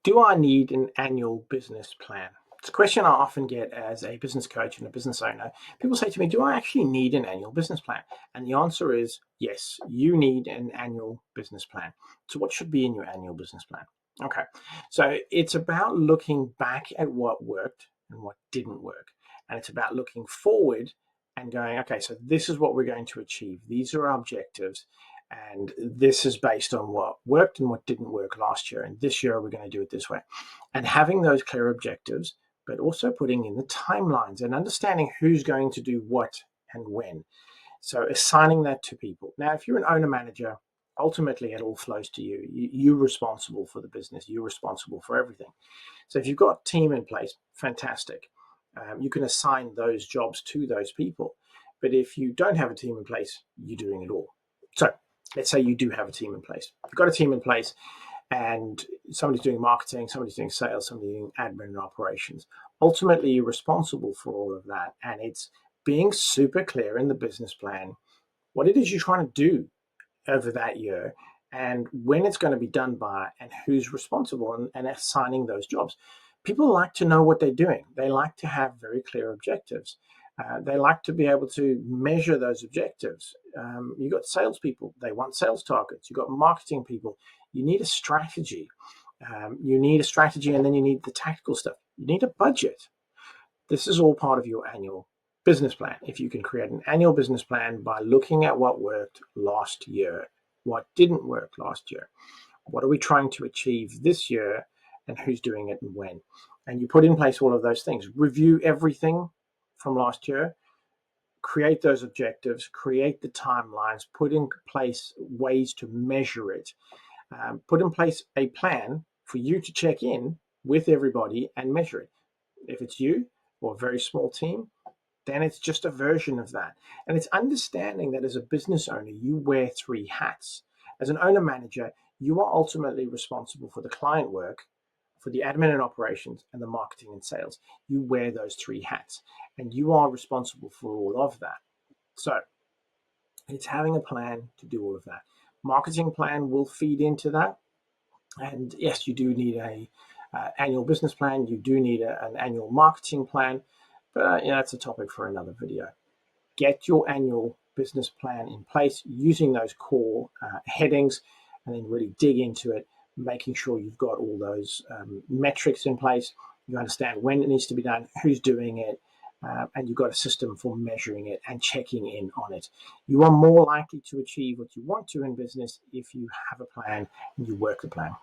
Do I need an annual business plan? It's a question I often get as a business coach and a business owner. People say to me, do I actually need an annual business plan? And the answer is yes, you need an annual business plan. So what should be in your annual business plan? Okay, so it's about looking back at what worked and what didn't work. And it's about looking forward and going, okay, so this is what we're going to achieve. These are our objectives. And this is based on what worked and what didn't work last year. And this year, we're going to do it this way. And having those clear objectives, but also putting in the timelines and understanding who's going to do what and when. So assigning that to people. Now, if you're an owner manager, ultimately it all flows to you. You're responsible for the business. You're responsible for everything. So if you've got a team in place, fantastic. You can assign those jobs to those people. But if you don't have a team in place, you're doing it all. So let's say you do have a team in place. You've got a team in place and somebody's doing marketing, somebody's doing sales, somebody's doing admin and operations. Ultimately, you're responsible for all of that. And it's being super clear in the business plan what it is you're trying to do over that year and when it's going to be done by and who's responsible and assigning those jobs. People like to know what they're doing. They like to have very clear objectives. They like to be able to measure those objectives. You've got salespeople, they want sales targets. You've got marketing people. You need a strategy. You need a strategy, and then you need the tactical stuff. You need a budget. This is all part of your annual business plan. If you can create an annual business plan by looking at what worked last year, what didn't work last year, what are we trying to achieve this year, and who's doing it and when. And you put in place all of those things. Review everything from last year, create those objectives, create the timelines, put in place ways to measure it, put in place a plan for you to check in with everybody and measure it. If it's you or a very small team, then it's just a version of that. And it's understanding that as a business owner, you wear three hats. As an owner manager, you are ultimately responsible for the client work, for the admin and operations, and the marketing and sales. You wear those three hats, and you are responsible for all of that. So it's having a plan to do all of that. Marketing plan will feed into that. And yes, you do need a annual business plan. You do need an annual marketing plan. But that's a topic for another video. Get your annual business plan in place using those core headings, and then really dig into it, making sure you've got all those metrics in place. You understand when it needs to be done, who's doing it, and you've got a system for measuring it and checking in on it. You are more likely to achieve what you want to in business if you have a plan and you work the plan.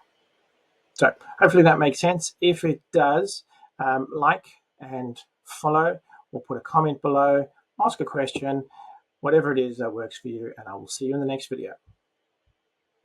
So hopefully that makes sense. If it does, like and follow, or put a comment below, ask a question, whatever it is that works for you, and I will see you in the next video.